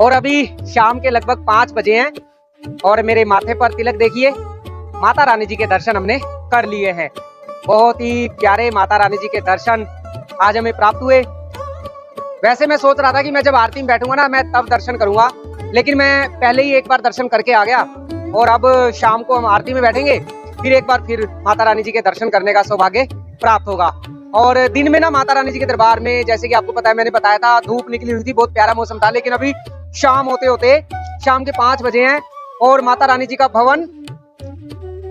और अभी शाम के लगभग 5 बजे हैं और मेरे माथे पर तिलक देखिए। माता रानी जी के दर्शन हमने कर लिए हैं। बहुत ही प्यारे माता रानी जी के दर्शन आज हमें प्राप्त हुए। वैसे मैं सोच रहा था कि मैं जब आरती में बैठूंगा ना मैं तब दर्शन करूंगा, लेकिन मैं पहले ही एक बार दर्शन करके आ गया और अब शाम को हम आरती में बैठेंगे, फिर एक बार फिर माता रानी जी के दर्शन करने का सौभाग्य प्राप्त होगा। और दिन में ना माता रानी जी के दरबार में, जैसे कि आपको पता है, मैंने बताया था धूप निकली हुई थी, बहुत प्यारा मौसम था, लेकिन अभी शाम होते होते शाम के 5 बजे हैं और माता रानी जी का भवन,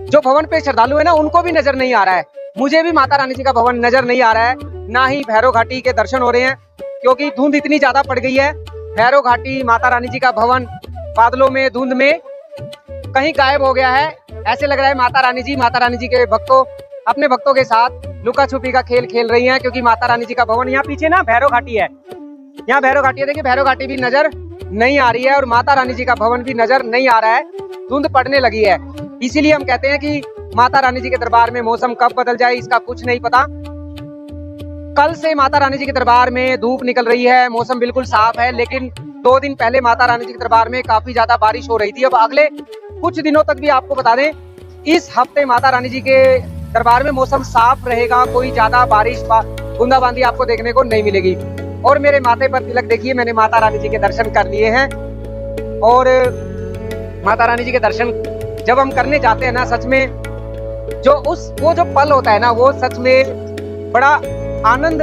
जो भवन पे श्रद्धालु है ना, उनको भी नजर नहीं आ रहा है। मुझे भी माता रानी जी का भवन नजर नहीं आ रहा है, ना ही भैरव घाटी के दर्शन हो रहे हैं, क्योंकि धुंध इतनी ज्यादा पड़ गई है। भैरव घाटी, माता रानी जी का भवन बादलों में, धुंध में कहीं गायब हो गया है। ऐसे लग रहा है माता रानी जी के भक्तों अपने भक्तों के साथ लुका छुपी का खेल खेल रही हैं, क्योंकि माता रानी जी का भवन, यहाँ पीछे ना भैरव घाटी है, यहाँ भैरव घाटी है, देखिए भैरव घाटी भी नजर नहीं आ रही है और माता रानी जी का भवन भी नजर नहीं आ रहा है, धुंध पड़ने लगी है। इसीलिए हम कहते हैं कि माता रानी जी के दरबार में मौसम कब बदल जाए इसका कुछ नहीं पता। कल से माता रानी जी के दरबार में धूप निकल रही है, मौसम बिल्कुल साफ है, लेकिन 2 दिन पहले माता रानी जी के दरबार में काफी ज्यादा बारिश हो रही थी। अब अगले कुछ दिनों तक भी आपको बता दें, इस हफ्ते माता रानी जी के दरबार में मौसम साफ रहेगा, कोई ज्यादा बारिश बूंदाबांदी आपको देखने को नहीं मिलेगी। और मेरे माथे पर तिलक देखिए, मैंने माता रानी जी के दर्शन कर लिए हैं। और माता रानी जी के दर्शन जब हम करने जाते हैं ना, सच में वो जो पल होता है ना, वो सच में बड़ा आनंद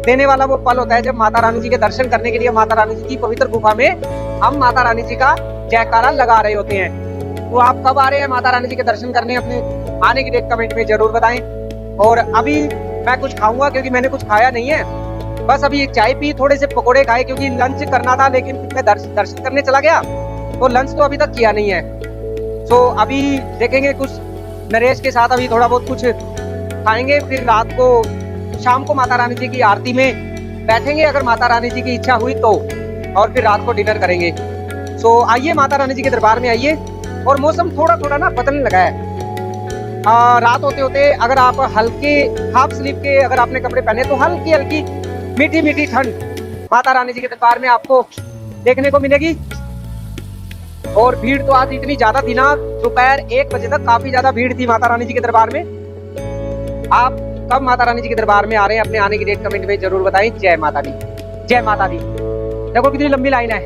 देने वाला वो पल होता है, जब माता रानी जी के दर्शन करने के लिए माता रानी जी की पवित्र गुफा में हम माता रानी जी का जयकारा लगा रहे होते हैं। तो आप कब आ रहे हैं माता रानी जी के दर्शन करने? अपने आने की डेट कमेंट में जरूर बताएं। और अभी मैं कुछ खाऊंगा, क्योंकि मैंने कुछ खाया नहीं है, बस अभी एक चाय पी, थोड़े से पकोड़े खाए, क्योंकि लंच करना था, लेकिन मैं दर्शन करने चला गया तो लंच तो अभी तक किया नहीं है। तो अभी देखेंगे कुछ नरेश के साथ अभी थोड़ा बहुत कुछ खाएंगे, फिर रात को शाम को माता रानी जी की आरती में बैठेंगे, अगर माता रानी जी की इच्छा हुई तो, और फिर रात को डिनर करेंगे। सो आइए माता रानी जी के दरबार में आइए। और मौसम थोड़ा थोड़ा ना बदलने लगा है। रात होते होते अगर आप हल्के हाफ स्लीव के अगर आपने कपड़े पहने तो हल्की हल्की मीठी मीठी ठंड माता रानी जी के दरबार में आपको देखने को मिलेगी। और भीड़ तो आज इतनी ज्यादा थी ना, दोपहर 1 बजे तक काफी ज्यादा भीड़ थी माता रानी जी के दरबार में। आप कब माता रानी जी के दरबार में आ रहे हैं, अपने आने की डेट कमेंट में जरूर बताएं। जय माता दी, जय माता दी। देखो कितनी लंबी लाइन है,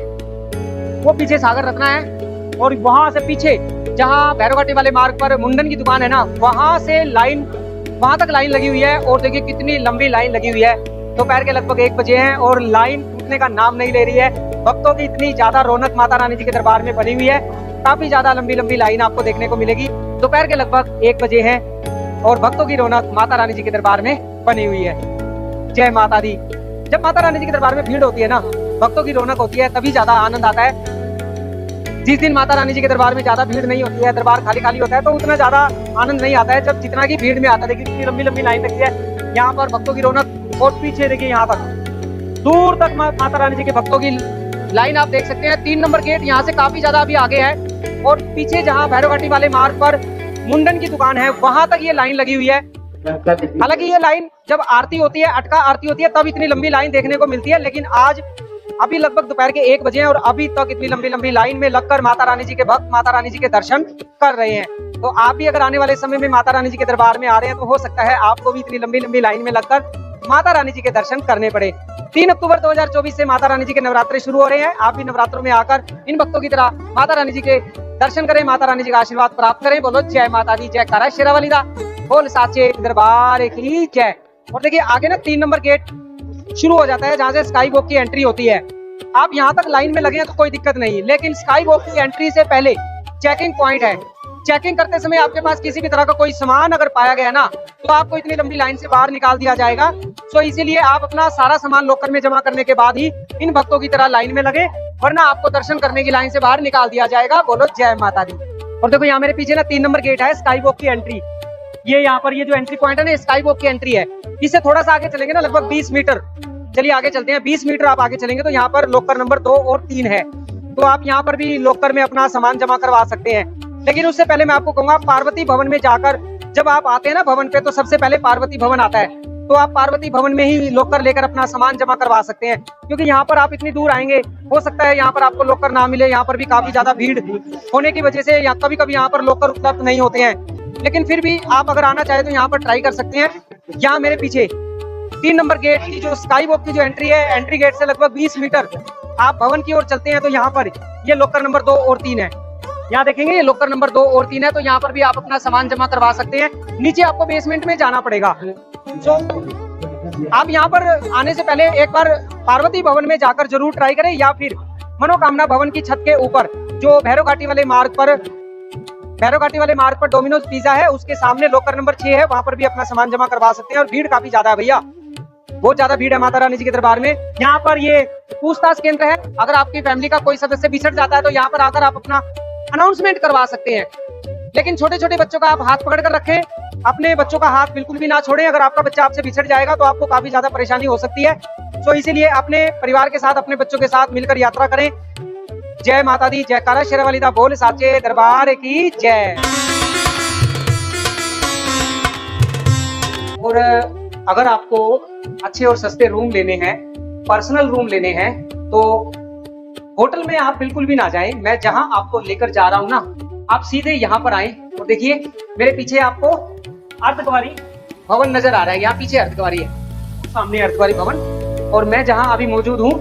वो पीछे सागर रत्ना है, और वहां से पीछे जहां भैरव घाटी वाले मार्ग पर मुंडन की दुकान है ना, वहां से लाइन, वहां तक लाइन लगी हुई है। और देखिए कितनी लंबी लाइन लगी हुई है। दोपहर के लगभग 1 बजे हैं और लाइन टूटने का नाम नहीं ले रही है। भक्तों की इतनी ज्यादा रौनक माता रानी जी के दरबार में बनी हुई है, काफी ज्यादा लंबी लंबी लाइन आपको देखने को मिलेगी। दोपहर के लगभग 1 बजे है और भक्तों की रौनक माता रानी जी के दरबार में बनी हुई है। जय माता दी। जब माता रानी जी के दरबार में भीड़ होती है ना, भक्तों की रौनक होती है, तभी ज्यादा आनंद आता है। जिस दिन माता रानी जी के दरबार में ज्यादा भीड़ नहीं होती है, दरबार खाली खाली होता है, तो उतना ज्यादा आनंद नहीं आता है जब जितना की भीड़ में आता है। देखिए कितनी लंबी लंबी लाइन लगती है यहाँ पर, भक्तों की रौनक। और पीछे देखिए यहाँ तक, दूर तक माता रानी जी के भक्तों की लाइन आप देख सकते हैं। 3 नंबर गेट यहाँ से काफी ज्यादा अभी आगे है, और पीछे जहाँ भैरव घाटी वाले मार्ग पर मुंडन की दुकान है, वहां तक ये लाइन लगी हुई है। हालांकि ये लाइन जब आरती होती है, अटका आरती होती है, तब इतनी लंबी लाइन देखने को मिलती है, लेकिन आज अभी लगभग दोपहर के 1 बजे हैं और अभी तक इतनी लंबी लंबी लाइन में लगकर माता रानी जी के भक्त माता रानी जी के दर्शन कर रहे हैं। तो आप भी अगर आने वाले समय में माता रानी जी के दरबार में आ रहे हैं, तो हो सकता है आपको भी इतनी लंबी लंबी लाइन में लगकर माता रानी जी के दर्शन करने पड़े। 3 अक्टूबर 2024 से माता रानी जी के नवरात्रे शुरू हो रहे हैं। आप भी नवरात्रों में आकर इन भक्तों की तरह माता रानी जी के दर्शन करें, माता रानी जी का आशीर्वाद प्राप्त करें। बोलो जय माता दी, जय कारा शेरावाली दा, बोल साचे दरबार की जय। और देखिए आगे ना 3 नंबर गेट शुरू हो जाता है, जहाँ से स्काई वॉक की एंट्री होती है। आप यहाँ तक लाइन में लगे हैं तो कोई दिक्कत नहीं, लेकिन स्काई वॉक की एंट्री से पहले चेकिंग पॉइंट है। चेकिंग करते समय आपके पास किसी भी तरह का कोई सामान अगर पाया गया ना, तो आपको इतनी लंबी लाइन से बाहर निकाल दिया जाएगा। तो इसीलिए आप अपना सारा सामान लॉकर में जमा करने के बाद ही इन भक्तों की तरह लाइन में लगे, वरना आपको दर्शन करने की लाइन से बाहर निकाल दिया जाएगा। बोलो जय माता दी। और देखो यहाँ मेरे पीछे ना 3 नंबर गेट है, स्काई वॉक की एंट्री। ये यहाँ पर ये जो एंट्री पॉइंट है ना, स्काई वॉक की एंट्री है। इससे थोड़ा सा आगे चलेंगे ना, लगभग 20 मीटर, चलिए आगे चलते हैं। 20 मीटर आप आगे चलेंगे तो यहाँ पर लॉकर नंबर 2 और 3 है। तो आप यहाँ पर भी लॉकर में अपना सामान जमा करवा सकते हैं। लेकिन उससे पहले मैं आपको कहूंगा, पार्वती भवन में जाकर जब आप आते हैं ना भवन पे, तो सबसे पहले पार्वती भवन आता है। तो आप पार्वती भवन में ही लॉकर लेकर अपना सामान जमा करवा सकते हैं, क्योंकि यहाँ पर आप इतनी दूर आएंगे, हो सकता है यहाँ पर आपको लॉकर ना मिले। यहाँ पर भी काफी ज्यादा भीड़ होने की वजह से या कभी कभी यहाँ पर लॉकर उपलब्ध नहीं होते हैं, लेकिन फिर भी आप अगर आना चाहे तो यहाँ पर ट्राई कर सकते हैं। यहाँ मेरे पीछे 3 नंबर गेट की जो स्काई वॉक की जो एंट्री है, एंट्री गेट से लगभग 20 मीटर आप भवन की ओर चलते हैं तो यहाँ पर ये लॉकर नंबर 2 और 3 है। यहाँ देखेंगे ये लॉकर नंबर 2 और 3 है, तो यहाँ पर भी आप अपना सामान जमा करवा सकते हैं। नीचे आपको बेसमेंट में जाना पड़ेगा। तो आप यहाँ पर आने से पहले एक बार पार्वती भवन में जाकर जरूर ट्राई करें, या फिर मनोकामना भवन की छत के ऊपर जो भैरव घाटी वाले मार्ग पर डोमिनोज पिज्जा है, उसके सामने लॉकर नंबर 6 है, वहां पर भी अपना सामान जमा करवा सकते हैं। और भीड़ काफी ज्यादा है भैया, बहुत ज्यादा भीड़ है माता रानी जी के दरबार में। यहाँ पर ये पूछताछ केंद्र है, अगर आपकी फैमिली का कोई सदस्य बिछड़ जाता है तो यहाँ पर आकर आप अपना अनाउंसमेंट करवा सकते हैं। लेकिन छोटे छोटे बच्चों का आप हाथ पकड़ कर रखें, अपने बच्चों का हाथ बिल्कुल भी ना छोड़ें। अगर आपका बच्चा आपसे बिछड़ जाएगा तो आपको काफी ज्यादा परेशानी हो सकती है, तो इसीलिए अपने परिवार के साथ, अपने बच्चों के साथ मिलकर यात्रा करें। जय माता दी, जयकारा शेरावाली दा बोल साचे दरबार की जय। और अगर आपको अच्छे और सस्ते रूम लेने हैं, पर्सनल रूम लेने हैं, तो होटल में आप बिल्कुल भी ना जाएं। मैं जहां आपको लेकर जा रहा हूं ना, आप सीधे यहाँ पर आए। तो देखिए मेरे पीछे आपको अर्धकुंवारी भवन नजर आ रहा है, यहाँ पीछे अर्धकुंवारी है, सामने अर्धकुंवारी भवन। और मैं जहां अभी मौजूद हूँ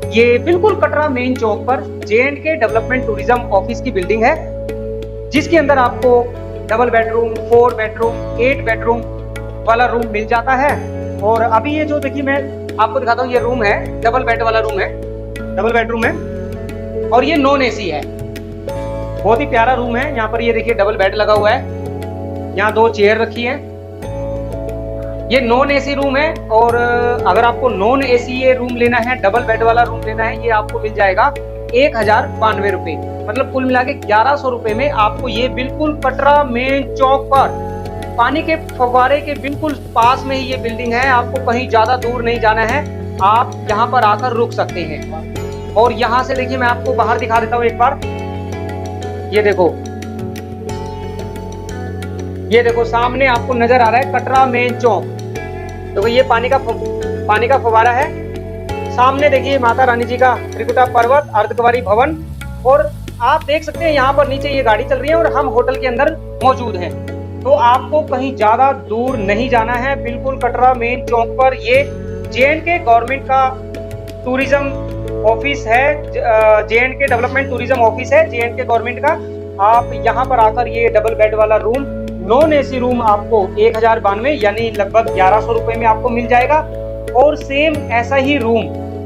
ये बिल्कुल कटरा मेन चौक पर J&K डेवलपमेंट टूरिज्म ऑफिस की बिल्डिंग है, जिसके अंदर आपको डबल बेडरूम, 4 बेडरूम, 8 बेडरूम वाला रूम मिल जाता है। और अभी ये जो देखिए मैं आपको दिखाता हूँ, ये रूम है, डबल बेड वाला रूम है, डबल बेडरूम है, और ये नॉन AC है। बहुत ही प्यारा रूम है। यहाँ पर ये देखिए डबल बेड लगा हुआ है, यहाँ 2 चेयर रखी है। ये नॉन AC रूम है। और अगर आपको नॉन AC ये रूम लेना है, डबल बेड वाला रूम लेना है, ये आपको मिल जाएगा 1092 रुपए, मतलब कुल मिला के 1100 रुपए में आपको ये बिल्कुल कटरा मेन चौक पर पानी के फव्वारे के बिल्कुल पास में ही ये बिल्डिंग है। आपको कहीं ज्यादा दूर नहीं जाना है, आप यहाँ पर आकर रुक सकते हैं। और यहाँ से देखिए मैं आपको बाहर दिखा देता हूँ एक बार। ये देखो सामने आपको नजर आ रहा है कटरा मेन चौक। तो ये पानी का फव्वारा है। सामने देखिए माता रानी जी का त्रिकुटा पर्वत, अर्धकुंवारी भवन, और आप देख सकते हैं यहाँ पर नीचे ये गाड़ी चल रही है और हम होटल के अंदर मौजूद हैं। तो आपको कहीं ज्यादा दूर नहीं जाना है, बिल्कुल कटरा मेन चौक पर ये J&K गवर्नमेंट का टूरिज्म ऑफिस है, J&K डेवलपमेंट टूरिज्म ऑफिस है J&K गवर्नमेंट का। आप यहाँ पर आकर ये डबल बेड वाला रूम, नॉन AC रूम आपको 1092 यानी लगभग 1100 रुपए में आपको मिल जाएगा। और सेम ऐसा ही रूम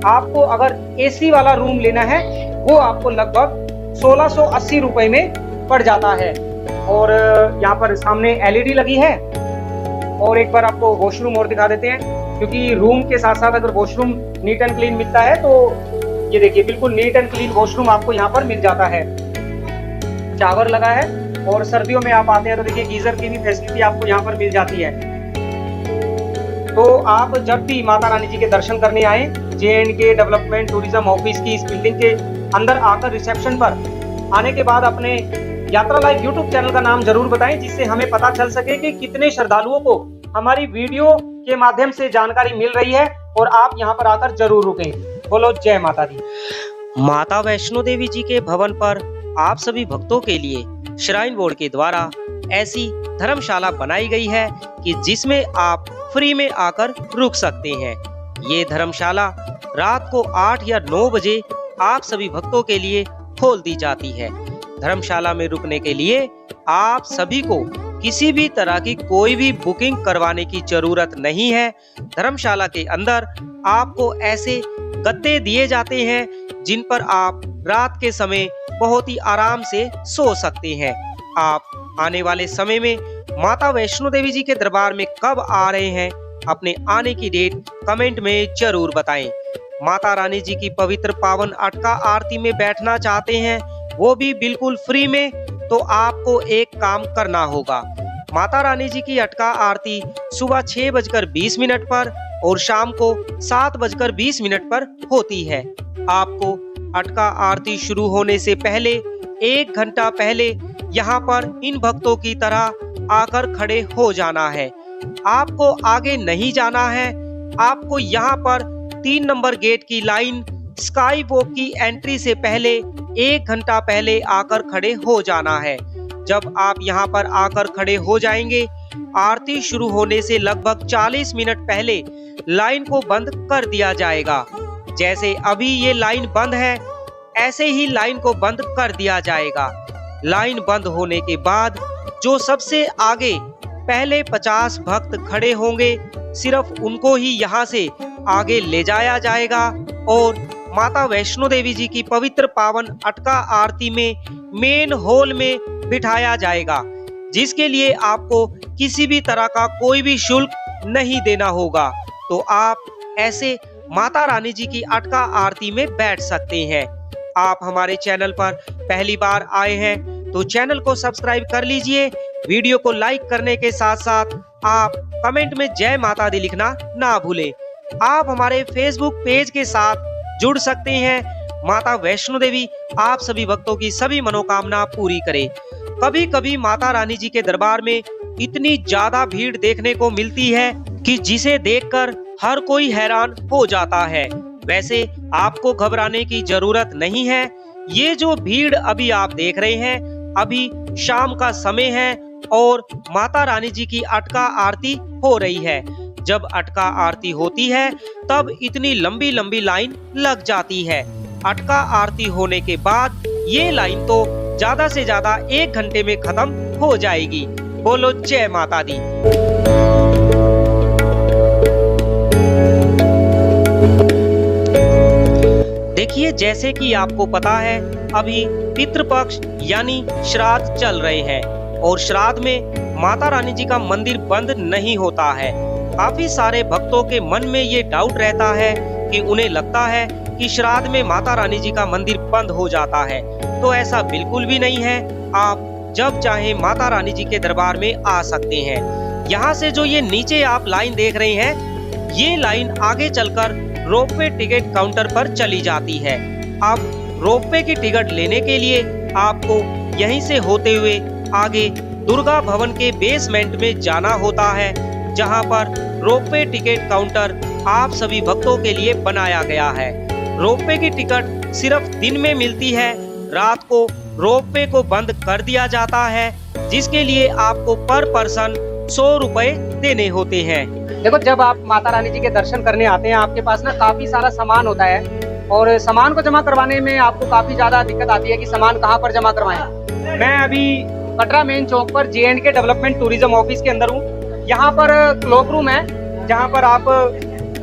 आपको अगर AC वाला रूम लेना है, वो आपको लगभग 1680 रुपए में पड़ जाता है। और यहाँ पर सामने LED लगी है। और एक बार आपको वॉशरूम और दिखा देते हैं, क्योंकि रूम के साथ साथ अगर वॉशरूम नीट एंड क्लीन मिलता है तो ये देखिए बिल्कुल नीट एंड क्लीन वॉशरूम आपको यहाँ पर मिल जाता है। शावर लगा है, और सर्दियों में आप आते हैं तो देखिए गीजर की भी फैसिलिटी आपको यहाँ पर मिल जाती है। तो आप जब भी माता रानी जी के दर्शन करने आए, J&K डेवलपमेंट टूरिज्म ऑफिस की इस बिल्डिंग के अंदर आकर रिसेप्शन पर आने के बाद अपने यात्रा लाइव यूट्यूब चैनल का नाम जरूर बताएं, जिससे हमें पता चल सके कि कितने श्रद्धालुओं को हमारी वीडियो के माध्यम से जानकारी मिल रही है। और आप यहाँ पर आकर जरूर रुकें। बोलो जय माता दी। माता वैष्णो देवी जी के भवन पर आप सभी भक्तों के लिए श्राइन बोर्ड के द्वारा ऐसी धर्मशाला बनाई गई है कि जिसमें आप फ्री में आकर रुक सकते हैं। ये धर्मशाला रात को 8 या 9 बजे आप सभी भक्तों के लिए खोल दी जाती है। धर्मशाला में रुकने के लिए आप सभी को किसी भी तरह की कोई भी बुकिंग करवाने की जरूरत नहीं है। धर्मशाला के अंदर आपको ऐसे गद्दे दिए जाते हैं जिन पर आप रात के समय बहुत ही आराम से सो सकते हैं। आप आने वाले समय में माता वैष्णो देवी जी के दरबार में कब आ रहे हैं, अपने आने की डेट कमेंट में जरूर बताएं। माता रानी जी की पवित्र पावन अटका आरती में बैठना चाहते हैं, वो भी बिल्कुल फ्री में, तो आपको एक काम करना होगा। माता रानी जी की अटका आरती सुबह 6:20 पर और शाम को 7:20 पर होती है। आपको अटका आरती शुरू होने से पहले 1 घंटा पहले यहाँ पर इन भक्तों की तरह आकर खड़े हो जाना है। आपको आगे नहीं जाना है। आपको यहाँ पर 3 नंबर गेट की लाइन स्काई वॉक की एंट्री से पहले 1 घंटा पहले आकर खड़े हो जाना है। जब आप यहाँ पर आकर खड़े हो जाएंगे, आरती शुरू होने से लगभग 40 मिनट पहले लाइन को बंद कर दिया जाएगा। जैसे अभी ये लाइन बंद है, ऐसे ही लाइन को बंद कर दिया जाएगा। लाइन बंद होने के बाद जो सबसे आगे पहले 50 भक्त खड़े होंगे, सिर्फ उनको ही यहाँ से आगे ले जाया जाएगा और माता वैष्णो देवी जी की पवित्र पावन अटका आरती में मेन हॉल में बिठाया जाएगा, जिसके लिए आपको किसी भी तरह का कोई भी शुल्क नहीं देना होगा। तो आप ऐसे माता रानी जी की अटका आरती में बैठ सकते हैं। आप हमारे चैनल पर पहली बार आए हैं तो चैनल को सब्सक्राइब कर लीजिए। वीडियो को लाइक करने के साथ साथ आप कमेंट में जय माता दी लिखना ना भूलें। आप हमारे फेसबुक पेज के साथ जुड़ सकते हैं। माता वैष्णो देवी आप सभी भक्तों की सभी मनोकामना पूरी करे। कभी कभी माता रानी जी के दरबार में इतनी ज्यादा भीड़ देखने को मिलती है कि जिसे देखकर हर कोई हैरान हो जाता है। वैसे आपको घबराने की जरूरत नहीं है। ये जो भीड़ अभी आप देख रहे हैं, अभी शाम का समय है और माता रानी जी की अटका आरती हो रही है। जब अटका आरती होती है तब इतनी लंबी लंबी लाइन लग जाती है। अटका आरती होने के बाद ये लाइन तो ज्यादा से ज्यादा 1 घंटे में खत्म हो जाएगी। बोलो जय माता दी। देखिए, जैसे कि आपको पता है, अभी पितृपक्ष यानी श्राद्ध चल रहे हैं और श्राद्ध में माता रानी जी का मंदिर बंद नहीं होता है। काफी सारे भक्तों के मन में ये डाउट रहता है कि उन्हें लगता है कि श्राद्ध में माता रानी जी का मंदिर बंद हो जाता है। तो ऐसा बिल्कुल भी नहीं है। आप जब चाहे माता रानी जी के दरबार में आ सकते हैं। यहाँ से जो ये नीचे आप लाइन देख रहे हैं, ये लाइन आगे चलकर रोपवे टिकट काउंटर पर चली जाती है। अब रोपवे की टिकट लेने के लिए आपको यहीं से होते हुए आगे दुर्गा भवन के बेसमेंट में जाना होता है, जहां पर रोपवे टिकट काउंटर आप सभी भक्तों के लिए बनाया गया है। रोपवे की टिकट सिर्फ दिन में मिलती है, रात को रोपवे को बंद कर दिया जाता है, जिसके लिए आपको पर पर्सन 100 रुपए देने होते हैं। देखो, जब आप माता रानी जी के दर्शन करने आते हैं, आपके पास ना काफी सारा सामान होता है और सामान को जमा करवाने में आपको काफी ज्यादा दिक्कत आती है कि सामान कहाँ पर जमा करवाएं। मैं अभी कटरा मेन चौक पर J&K डेवलपमेंट टूरिज्म ऑफिस के अंदर हूँ। यहाँ पर क्लॉक रूम है, जहाँ पर आप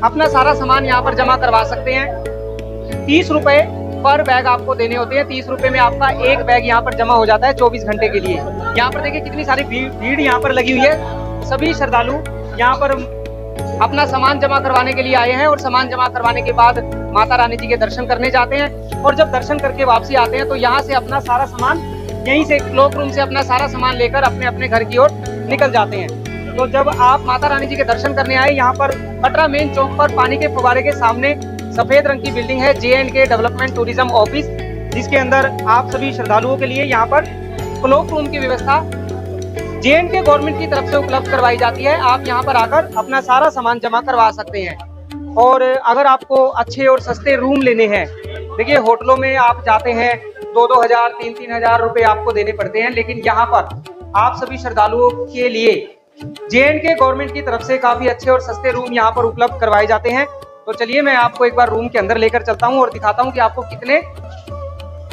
अपना सारा सामान यहाँ पर जमा करवा सकते हैं। 30 रुपए पर बैग आपको देने होते हैं। 30 रुपए में आपका एक बैग यहाँ पर जमा हो जाता है 24 घंटे के लिए। यहाँ पर देखिए कितनी सारी भीड़ यहाँ पर लगी हुई है। सभी श्रद्धालु यहाँ पर अपना सामान जमा करवाने के लिए आए हैं और सामान जमा करवाने के बाद माता रानी जी के दर्शन करने जाते हैं और जब दर्शन करके वापसी आते हैं तो यहाँ से अपना सारा सामान, यहीं से क्लॉक रूम से अपना सारा सामान लेकर अपने अपने घर की ओर निकल जाते हैं। तो जब आप माता रानी जी के दर्शन करने आए, यहाँ पर कटरा मेन चौक पर पानी के फुव्वारे के सामने सफेद रंग की बिल्डिंग है J&K डेवलपमेंट टूरिज्म ऑफिस, जिसके अंदर आप सभी श्रद्धालुओं के लिए यहाँ पर क्लॉक रूम की व्यवस्था J&K गवर्नमेंट की तरफ से उपलब्ध करवाई जाती है। आप यहाँ पर आकर अपना सारा सामान जमा करवा सकते हैं। और अगर आपको अच्छे और सस्ते रूम लेने हैं, देखिए होटलों में आप जाते हैं 2-2 हजार 3-3 हजार रुपए आपको देने पड़ते हैं, लेकिन यहाँ पर आप सभी श्रद्धालुओं के लिए J&K गवर्नमेंट की तरफ से काफी अच्छे और सस्ते रूम यहाँ पर उपलब्ध करवाए जाते हैं। तो चलिए मैं आपको एक बार रूम के अंदर लेकर चलता हूँ और दिखाता हूँ कि आपको कितने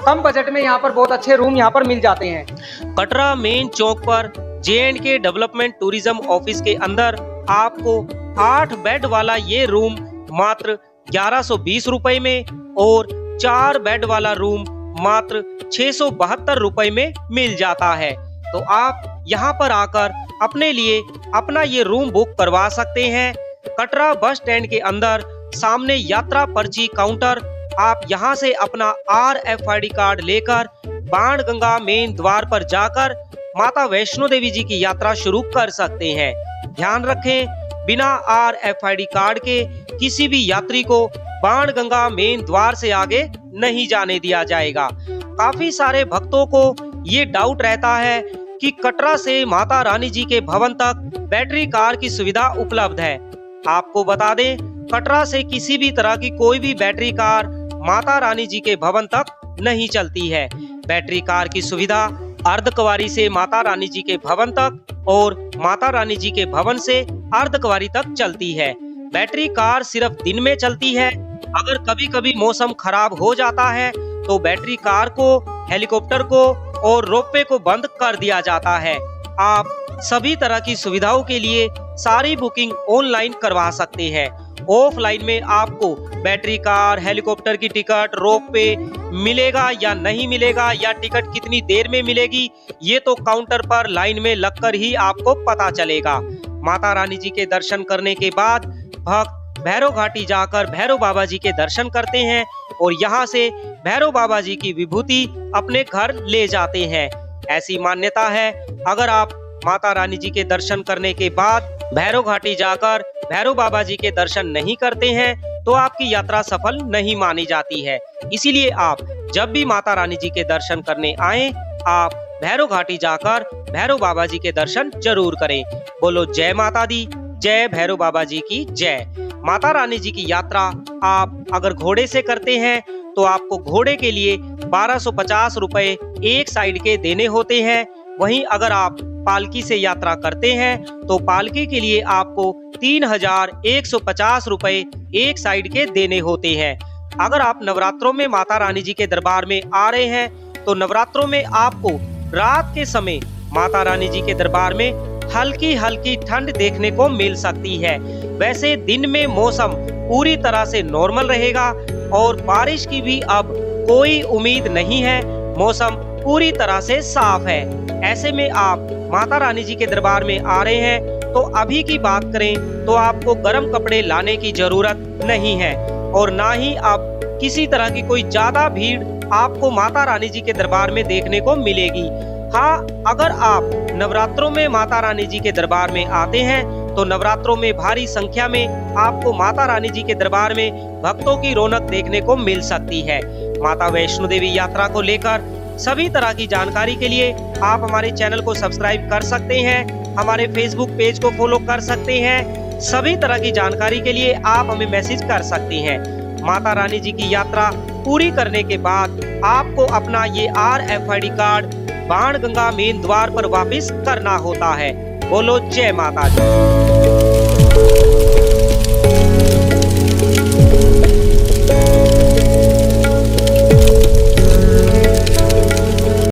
कम बजट में यहाँ पर बहुत अच्छे रूम यहाँ पर मिल जाते हैं। कटरा मेन चौक पर J&K डेवलपमेंट टूरिज्म ऑफिस के अंदर आपको 8 बेड वाला ये रूम मात्र 1120 रुपए में और 4 बेड वाला रूम मात्र 672 रुपए में मिल जाता है। तो आप यहाँ पर आकर अपने लिए अपना ये रूम बुक करवा सकते हैं। कटरा बस स्टैंड के अंदर सामने यात्रा पर्ची काउंटर, आप यहाँ से अपना RFID कार्ड लेकर बाणगंगा मेन द्वार पर जाकर माता वैष्णो देवी जी की यात्रा शुरू कर सकते हैं। ध्यान रखें, बिना RFID कार्ड के किसी भी यात्री को बाणगंगा मेन द्वार से आगे नहीं जाने दिया जाएगा। काफी सारे भक्तों को ये डाउट रहता है कि कटरा से माता रानी जी के भवन तक बैटरी कार की सुविधा उपलब्ध है। आपको बता दें, कटरा से किसी भी तरह की कोई भी बैटरी कार माता रानी जी के भवन तक नहीं चलती है। बैटरी कार की सुविधा अर्धकुंवारी से माता रानी जी के भवन तक और माता रानी जी के भवन से अर्धकुंवारी तक चलती है। बैटरी कार सिर्फ दिन में चलती है। अगर कभी कभी मौसम खराब हो जाता है तो बैटरी कार को, हेलीकॉप्टर को और रोपवे को बंद कर दिया जाता है। आप सभी तरह की सुविधाओं के लिए सारी बुकिंग ऑनलाइन करवा सकते हैं। ऑफलाइन में आपको बैटरी कार, हेलीकॉप्टर की टिकट, रोपवे मिलेगा या नहीं मिलेगा, या टिकट कितनी देर में मिलेगी, ये तो काउंटर पर लाइन में लगकर ही आपको पता चलेगा। माता रानी जी के दर्शन करने के बाद भक्त भैरव घाटी जाकर भैरव बाबा जी के दर्शन करते हैं और यहाँ से भैरव बाबा जी की विभूति अपने घर ले जाते हैं। ऐसी मान्यता है, अगर आप माता रानी जी के दर्शन करने के बाद भैरव घाटी जाकर भैरव बाबा जी के दर्शन नहीं करते हैं तो आपकी यात्रा सफल नहीं मानी जाती है। इसीलिए आप जब भी माता रानी जी के दर्शन करने आए, आप भैरव घाटी जाकर भैरव बाबा जी के दर्शन जरूर करें। बोलो जय माता दी, जय भैरव बाबा जी की जय। माता रानी जी की यात्रा आप अगर घोड़े से करते हैं तो आपको घोड़े के लिए 1250 रुपए एक साइड के देने होते हैं। वहीं अगर आप पालकी से यात्रा करते हैं तो पालकी के लिए आपको 3150 रुपए एक साइड के देने होते हैं। अगर आप नवरात्रों में माता रानी जी के दरबार में आ रहे हैं तो नवरात्रों में आपको रात के समय माता रानी जी के दरबार में हल्की हल्की ठंड देखने को मिल सकती है। वैसे दिन में मौसम पूरी तरह से नॉर्मल रहेगा और बारिश की भी अब कोई उम्मीद नहीं है। मौसम पूरी तरह से साफ है। ऐसे में आप माता रानी जी के दरबार में आ रहे हैं तो अभी की बात करें तो आपको गर्म कपड़े लाने की जरूरत नहीं है और ना ही आप किसी तरह की कोई ज्यादा भीड़ आपको माता रानी जी के दरबार में देखने को मिलेगी। हाँ, अगर आप नवरात्रों में माता रानी जी के दरबार में आते हैं तो नवरात्रों में भारी संख्या में आपको माता रानी जी के दरबार में भक्तों की रौनक देखने को मिल सकती है। माता वैष्णो देवी यात्रा को लेकर सभी तरह की जानकारी के लिए आप हमारे चैनल को सब्सक्राइब कर सकते हैं, हमारे फेसबुक पेज को फॉलो कर सकते हैं। सभी तरह की जानकारी के लिए आप हमें मैसेज कर सकते हैं। माता रानी जी की यात्रा पूरी करने के बाद आपको अपना ये RFID कार्ड बाणगंगा मेन द्वार पर वापस करना होता है। बोलो जय माता दी।